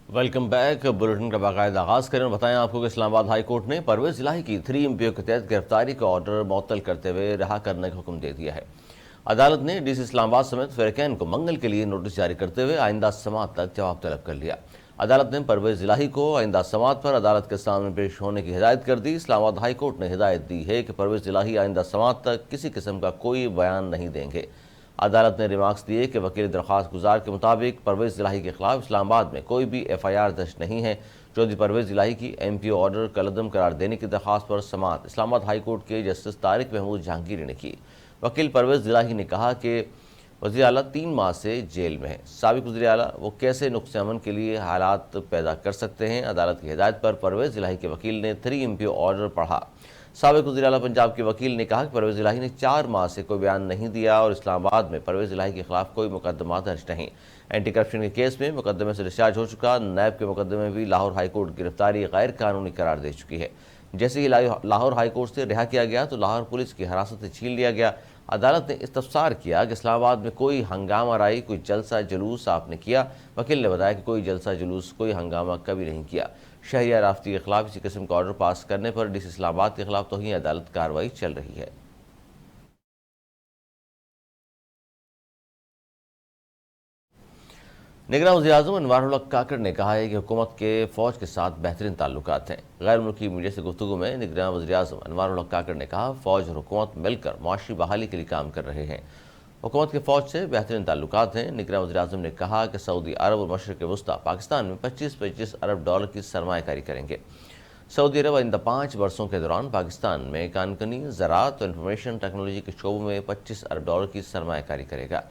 Welcome back. Bulletin کا باقاعدہ آغاز کریں اور بتائیں آپ کو کہ اسلام آباد ہائی کورٹ نے پرویز الہی کی 3 MPO کے تحت گرفتاری کا آرڈر معطل کرتے ہوئے رہا کرنے کا حکم دے دیا ہے۔ عدالت نے ڈی سی اسلام آباد سمیت فریقین کو منگل کے لیے نوٹس جاری کرتے ہوئے آئندہ سماعت تک جواب طلب کر لیا۔ عدالت نے پرویز الہی کو آئندہ سماعت پر عدالت کے سامنے پیش ہونے کی ہدایت کر دی۔ اسلام آباد ہائی کورٹ نے ہدایت دی ہے کہ پرویز الہی آئندہ سماعت تک کسی قسم کا کوئی بیان نہیں دیں گے۔ عدالت نے ریمارکس دیے کہ وکیل درخواست گزار کے مطابق پرویز الہی کے خلاف اسلام آباد میں کوئی بھی FIR درج نہیں ہے۔ چودھری پرویز الہی کی MPO آرڈر کالعدم قرار دینے کی درخواست پر سماعت اسلام آباد ہائی کورٹ کے جسٹس طارق محمود جہانگیری نے کی۔ وکیل پرویز الہی نے کہا کہ وزیر اعلیٰ 3 ماہ سے جیل میں ہیں۔ سابق وزیر اعلیٰ وہ کیسے نقص امن کے لیے حالات پیدا کر سکتے ہیں؟ عدالت کی ہدایت پر پرویز الہی کے وکیل نے 3 MPO آرڈر پڑھا۔ سابق وزیر اعلیٰ پنجاب کے وکیل نے کہا کہ پرویز الہی نے 4 ماہ سے کوئی بیان نہیں دیا اور اسلام آباد میں پرویز الہی کے خلاف کوئی مقدمہ درج نہیں۔ اینٹی کرپشن کے کیس میں مقدمے سے ڈسچارج ہو چکا۔ نیب کے مقدمے میں بھی لاہور ہائی کورٹ گرفتاری غیر قانونی قرار دے چکی ہے۔ جیسے ہی لاہور ہائی کورٹ سے رہا کیا گیا تو لاہور پولیس کی حراست سے چھین لیا گیا۔ عدالت نے استفسار کیا کہ اسلام آباد میں کوئی ہنگامہ آرائی، کوئی جلسہ جلوس آپ نے کیا؟ وکیل نے بتایا کہ کوئی جلسہ جلوس، کوئی ہنگامہ کبھی نہیں کیا۔ شہریہ رافتی کے خلاف اسی قسم کا آرڈر پاس کرنے پر ڈی سی اسلام آباد کے خلاف توہین عدالت کارروائی چل رہی ہے۔ نگراں وزیر اعظم انوار الحق کاکڑ نے کہا ہے کہ حکومت کے فوج کے ساتھ بہترین تعلقات ہیں۔ غیر ملکی میڈیا سے گفتگو میں نگراں وزیر اعظم انوار الحق کاکڑ نے کہا فوج اور حکومت مل کر معاشی بحالی کے لیے کام کر رہے ہیں۔ حکومت کے فوج سے بہترین تعلقات ہیں۔ نگراں وزیر اعظم نے کہا کہ سعودی عرب اور مشرق وسطیٰ پاکستان میں $25 ارب کی سرمایہ کاری کریں گے۔ سعودی عرب آئندہ 5 برسوں کے دوران پاکستان میں کانکنی، زراعت اور انفارمیشن ٹیکنالوجی کے شعبوں میں $25 ارب کی سرمایہ کاری کرے گا۔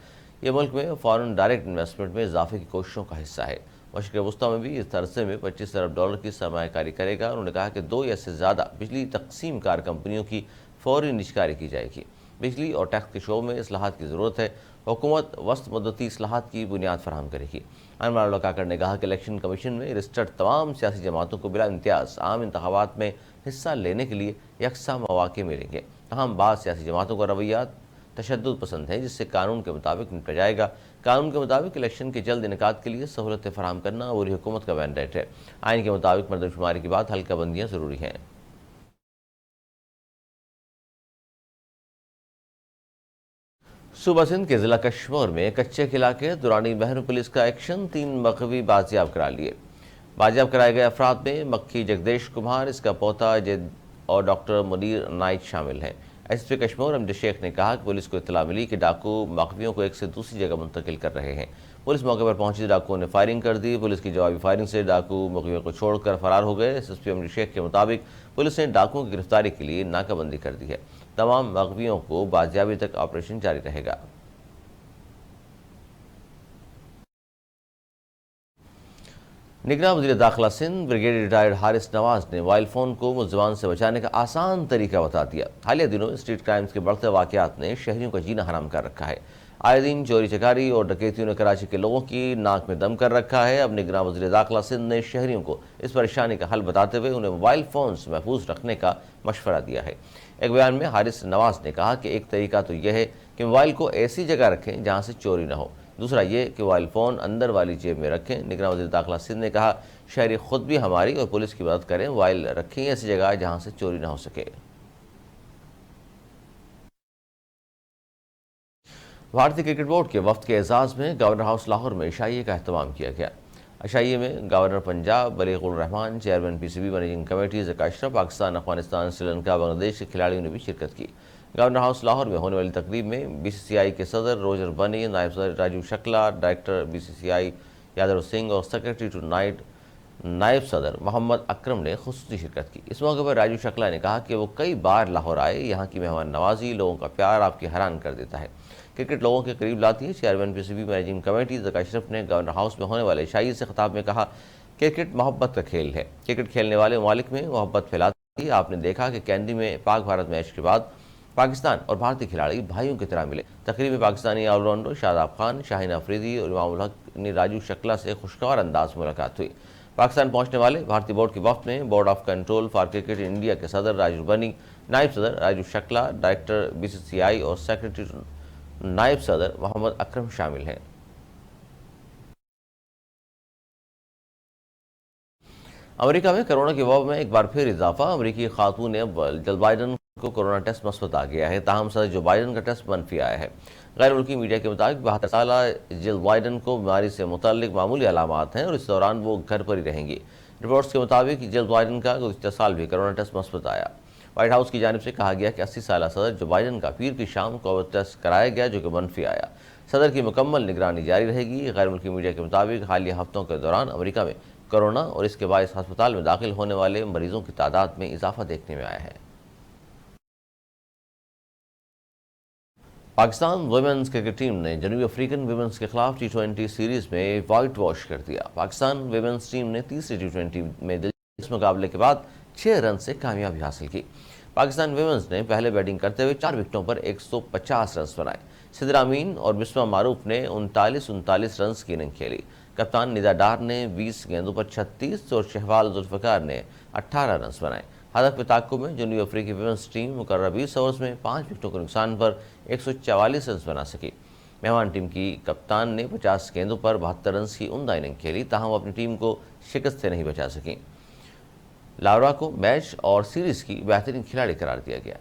یہ ملک میں فارن ڈائریکٹ انویسٹمنٹ میں اضافے کی کوششوں کا حصہ ہے۔ مشرق وسطیٰ میں بھی اس عرصے میں $25 ارب کی سرمایہ کاری کرے گا۔ انہوں نے کہا کہ 2 یا اس سے زیادہ بجلی تقسیم کار کمپنیوں کی فوری نجکاری کی جائے گی۔ بجلی اور ٹیکس کے شعبوں میں اصلاحات کی ضرورت ہے۔ حکومت وسط مدتی اصلاحات کی بنیاد فراہم کرے گی۔ انوار الحق کاکڑ نے کہا کہ الیکشن کمیشن میں رجسٹرڈ تمام سیاسی جماعتوں کو بلا امتیاز عام انتخابات میں حصہ لینے کے لیے یکساں مواقع ملیں گے۔ تاہم بعض سیاسی جماعتوں کا رویات تشدد پسند ہے، جس سے قانون کے مطابق نپٹا جائے گا۔ قانون کے مطابق الیکشن کے جلد انعقاد کے لیے سہولتیں فراہم کرنا عبوری حکومت کا مینڈیٹ ہے۔ آئین کے مطابق مردم شماری کے بعد حلقہ بندیاں ضروری ہیں۔ صوبہ سندھ کے ضلع کشمور میں کچے کے علاقے دورانی بحر پولیس کا ایکشن، 3 مغوی بازیاب کرا لیے۔ بازیاب کرائے گئے افراد میں مکھی جگدیش کمار، اس کا پوتا اور ڈاکٹر منیر نائک شامل ہیں۔ SP کشمور امجد شیخ نے کہا کہ پولیس کو اطلاع ملی کہ ڈاکو مغویوں کو ایک سے دوسری جگہ منتقل کر رہے ہیں۔ پولیس موقع پر پہنچی تو ڈاکوؤں نے فائرنگ کر دی۔ پولیس کی جوابی فائرنگ سے ڈاکو مغویوں کو چھوڑ کر فرار ہو گئے۔ SP امجد شیخ کے مطابق پولیس نے ڈاکوؤں کی گرفتاری کے لیے ناکہ بندی کر دی ہے۔ تمام مغویوں کو بازیابی تک آپریشن جاری رہے گا۔ نگراں وزیر داخلہ سندھ بریگیڈیئر ریٹائرڈ حارث نواز نے موبائل فون کو ملزمان سے بچانے کا آسان طریقہ بتا دیا۔ حالیہ دنوں اسٹریٹ کرائمز کے بڑھتے واقعات نے شہریوں کا جینا حرام کر رکھا ہے۔ آئے دن چوری چکاری اور ڈکیتیوں نے کراچی کے لوگوں کی ناک میں دم کر رکھا ہے۔ اب نگراں وزیر داخلہ سندھ نے شہریوں کو اس پریشانی کا حل بتاتے ہوئے انہیں موبائل فونز محفوظ رکھنے کا مشورہ دیا ہے۔ ایک بیان میں حارث نواز نے کہا کہ ایک طریقہ تو یہ ہے کہ موبائل کو ایسی جگہ رکھیں جہاں سے چوری نہ ہو، دوسرا یہ کہ موبائل فون اندر والی جیب میں رکھیں۔ نگراں وزیر داخلہ سندھ نے کہا شہری خود بھی ہماری اور پولیس کی مدد کریں، موبائل رکھیں ایسی جگہ جہاں سے چوری نہ ہو سکے۔ بھارتی کرکٹ بورڈ کے وفد کے اعزاز میں گورنر ہاؤس لاہور میں عشائیے کا اہتمام کیا گیا۔ عشائیے میں governor Punjab Baligh ur Rehman, chairman PCB managing committee Zaka Ashraf, Pakistan, Afghanistan, Sri Lanka, Bangladesh کے کھلاڑیوں نے بھی شرکت کی۔ گورنر ہاؤس لاہور میں ہونے والی تقریب میں BCCI کے صدر روجر بنی، نائب صدر راجیو شکلا، ڈائریکٹر BCCI یادر سنگھ اور سیکرٹری ٹو نائب صدر محمد اکرم نے خصوصی شرکت کی۔ اس موقع پر راجیو شکلا نے کہا کہ وہ کئی بار لاہور آئے، یہاں کی مہمان نوازی، لوگوں کا پیار آپ کی حیران کر دیتا ہے، کرکٹ لوگوں کے قریب لاتی ہے۔ Chairman PCB managing committee Zaka Ashraf نے گورنر ہاؤس میں ہونے والے عشائیے سے خطاب میں کہا کرکٹ محبت کا کھیل ہے، کرکٹ کھیلنے والے ممالک میں محبت پھیلاتی ہے۔ آپ نے دیکھا کہ کینڈی میں پاک بھارت میچ کے بعد پاکستان اور بھارتی کھلاڑی بھائیوں کی طرح ملے۔ تقریب میں پاکستانی آل راؤنڈر شاداب خان، شاہین افریدی اور امام الحق نے راجیو شکلا سے خوشگوار انداز میں ملاقات ہوئی۔ پاکستان پہنچنے والے بھارتی بورڈ کے وفد میں board of control for cricket India کے صدر راجیو بنی، نائب صدر راجیو شکلا، ڈائریکٹر BCCI اور سیکرٹری نائب صدر محمد اکرم شامل ہیں۔ امریکہ میں کرونا کی وبا میں ایک بار پھر اضافہ۔ امریکی خاتون نے جل بائیڈن کو کرونا ٹیسٹ مثبت آ گیا ہے، تاہم صدر جو بائیڈن کا ٹیسٹ منفی آیا ہے۔ غیر ملکی میڈیا کے مطابق 72 سالہ جل بائیڈن کو بیماری سے متعلق معمولی علامات ہیں اور اس دوران وہ گھر پر ہی رہیں گی۔ رپورٹس کے مطابق جل بائیڈن کا گزشتہ سال بھی کرونا ٹیسٹ مثبت آیا۔ وائٹ ہاؤس کی جانب سے کہا گیا کہ 80 سالہ صدر جو بائیڈن کا پیر کی شام کووڈ ٹیسٹ کرایا گیا جو کہ منفی آیا۔ صدر کی مکمل نگرانی جاری رہے گی۔ غیر ملکی میڈیا کے مطابق حالیہ ہفتوں کے دوران امریکہ میں کرونا اور اس کے باعث ہسپتال میں داخل ہونے والے مریضوں کی تعداد میں اضافہ دیکھنے میں آیا ہے۔ پاکستان ویمنز کرکٹ ٹیم نے جنوبی افریقن ویمنز کے خلاف ٹی20 سیریز میں وائٹ واش کر دیا۔ پاکستان ویمنز ٹیم نے تیسری ٹی20 میں دلچسپ مقابلے کے بعد 6 رن سے کامیابی حاصل کی۔ پاکستان ویمنز نے پہلے بیٹنگ کرتے ہوئے 4 وکٹوں پر 150 رنز بنائے۔ سدرا امین اور بسمہ معروف نے 39 رنز کی اننگ کھیلی۔ کپتان ندا ڈار نے 20 گیندوں پر 36 اور شہبال ذوالفقار نے 18 رنز بنائے۔ ہدف پہ تعاقب میں جنوبی افریقی ویمنز ٹیم مقررہ 20 اوورز میں 5 وکٹوں کے نقصان پر 144 رنز بنا سکی۔ مہمان ٹیم کی کپتان نے 50 گیندوں پر 72 رنز کی عمدہ اننگ کھیلی، تاہم وہ اپنی ٹیم کو شکست سے نہیں بچا سکیں۔ لاورا کو میچ اور سیریز کی بہترین کھلاڑی قرار دیا گیا۔